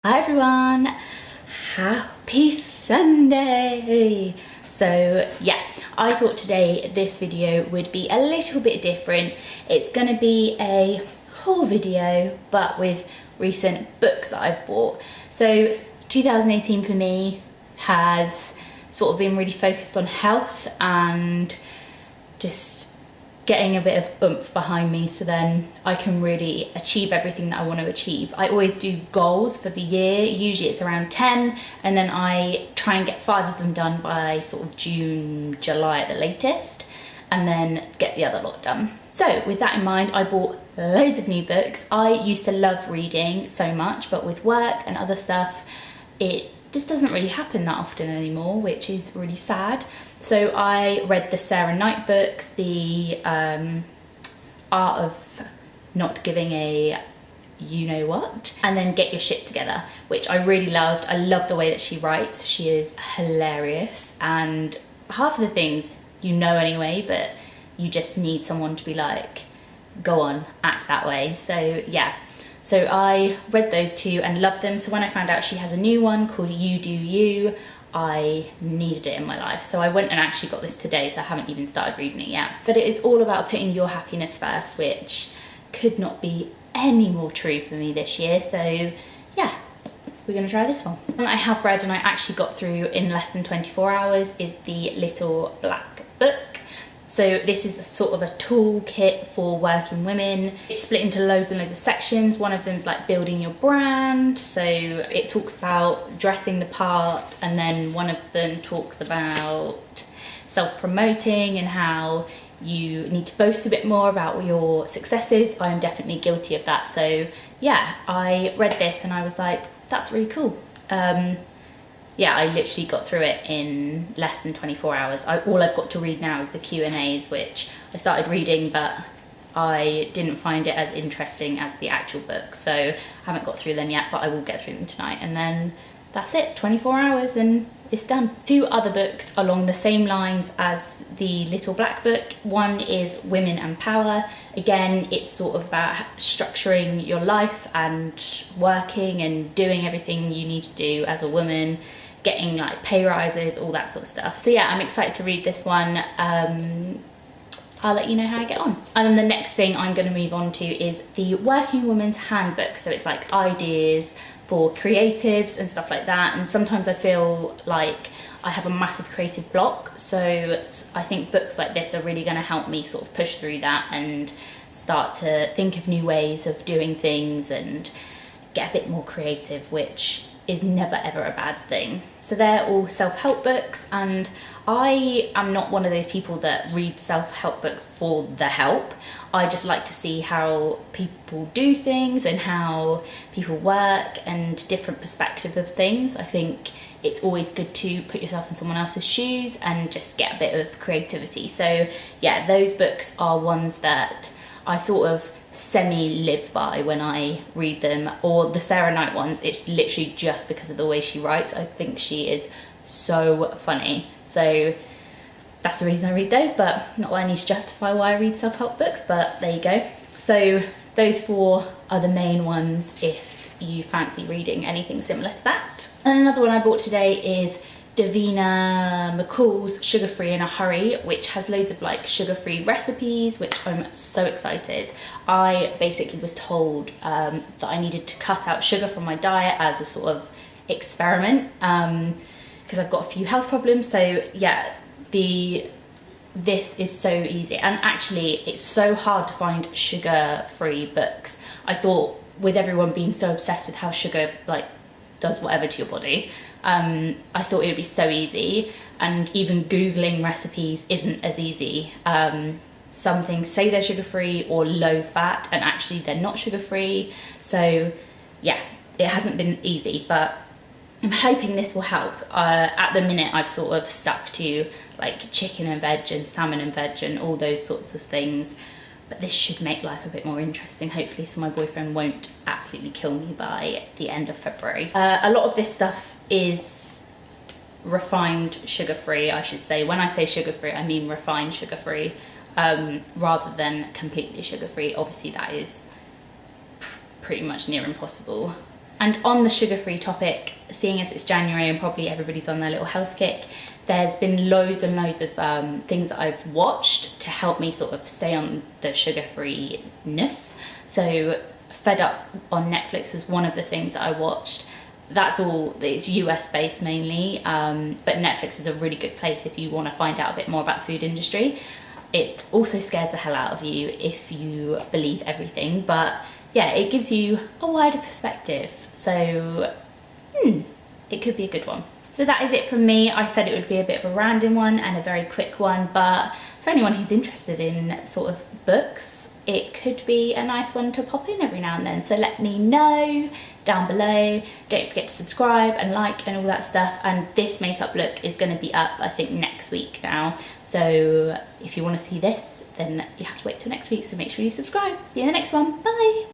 Hi everyone, happy Sunday. So yeah, I thought today this video would be a little bit different. It's going to be a haul video but with recent books that I've bought. So 2018 for me has sort of been really focused on health and just getting a bit of oomph behind me so then I can really achieve everything that I want to achieve. I always do goals for the year, usually it's around 10, and then I try and get 5 of them done by sort of June, July at the latest, and then get the other lot done. So with that in mind, I bought loads of new books. I used to love reading so much, but with work and other stuff, this doesn't really happen that often anymore, which is really sad. So I read the Sarah Knight books, the Art of Not Giving a You-Know-What, and then Get Your Shit Together, which I really loved. I love the way that she writes. She is hilarious, and half of the things you know anyway, but you just need someone to be like, go on, act that way. So yeah. So I read those two and loved them. So when I found out she has a new one called You Do You, I needed it in my life. So I went and actually got this today, so I haven't even started reading it yet. But it is all about putting your happiness first, which could not be any more true for me this year. So yeah, we're gonna try this one. One I have read and I actually got through in less than 24 hours is the Little Black Book. So this is sort of a toolkit for working women. It's split into loads and loads of sections. One of them is like building your brand. So it talks about dressing the part, and then one of them talks about self-promoting and how you need to boast a bit more about your successes. I am definitely guilty of that. So yeah, I read this and I was like, that's really cool. Yeah, I literally got through it in less than 24 hours. All I've got to read now is the Q&As, which I started reading, but I didn't find it as interesting as the actual book. So I haven't got through them yet, but I will get through them tonight. And then that's it, 24 hours and it's done. 2 other books along the same lines as the Little Black Book. One is Women and Power. Again, it's sort of about structuring your life and working and doing everything you need to do as a woman, getting like pay rises, all that sort of stuff. So yeah, I'm excited to read this one. I'll let you know how I get on. And then the next thing I'm going to move on to is the Working Woman's Handbook. So it's like ideas for creatives and stuff like that. And sometimes I feel like I have a massive creative block. So I think books like this are really going to help me sort of push through that and start to think of new ways of doing things and get a bit more creative, which is never ever a bad thing. So they're all self-help books, and I am not one of those people that read self-help books for the help. I just like to see how people do things and how people work and different perspectives of things. I think it's always good to put yourself in someone else's shoes and just get a bit of creativity. So yeah, those books are ones that I sort of semi-live by when I read them. Or the Sarah Knight ones, it's literally just because of the way she writes. I think she is so funny. So that's the reason I read those, but not that I need to justify why I read self-help books, but there you go. So those 4 are the main ones if you fancy reading anything similar to that. And another one I bought today is Davina Mccall's Sugar Free in a Hurry, which has loads of like sugar-free recipes, which I'm so excited. I basically was told that I needed to cut out sugar from my diet as a sort of experiment because I've got a few health problems. So yeah, this is so easy, and actually it's so hard to find sugar-free books. I thought with everyone being so obsessed with how sugar like does whatever to your body, I thought it would be so easy, and even Googling recipes isn't as easy. Some things say they're sugar-free or low fat, and actually they're not sugar-free. So yeah, it hasn't been easy, but I'm hoping this will help. At the minute I've sort of stuck to like chicken and veg and salmon and veg and all those sorts of things, but this should make life a bit more interesting, hopefully, so my boyfriend won't absolutely kill me by the end of February. A lot of this stuff is refined sugar-free, I should say. When I say sugar-free, I mean refined sugar-free, rather than completely sugar-free. Obviously that is pretty much near impossible And on the sugar-free topic, seeing as it's January and probably everybody's on their little health kick, there's been loads and loads of things that I've watched to help me sort of stay on the sugar-free-ness. So Fed Up on Netflix was one of the things that I watched. That's all, it's US based mainly, but Netflix is a really good place if you want to find out a bit more about the food industry. It also scares the hell out of you if you believe everything, but yeah, it gives you a wider perspective. So it could be a good one. So that is it from me. I said it would be a bit of a random one and a very quick one, but for anyone who's interested in sort of books, it could be a nice one to pop in every now and then. So let me know down below. Don't forget to subscribe and like and all that stuff. And this makeup look is going to be up, I think, next week now. So if you want to see this, then you have to wait till next week. So make sure you subscribe. See you in the next one. Bye.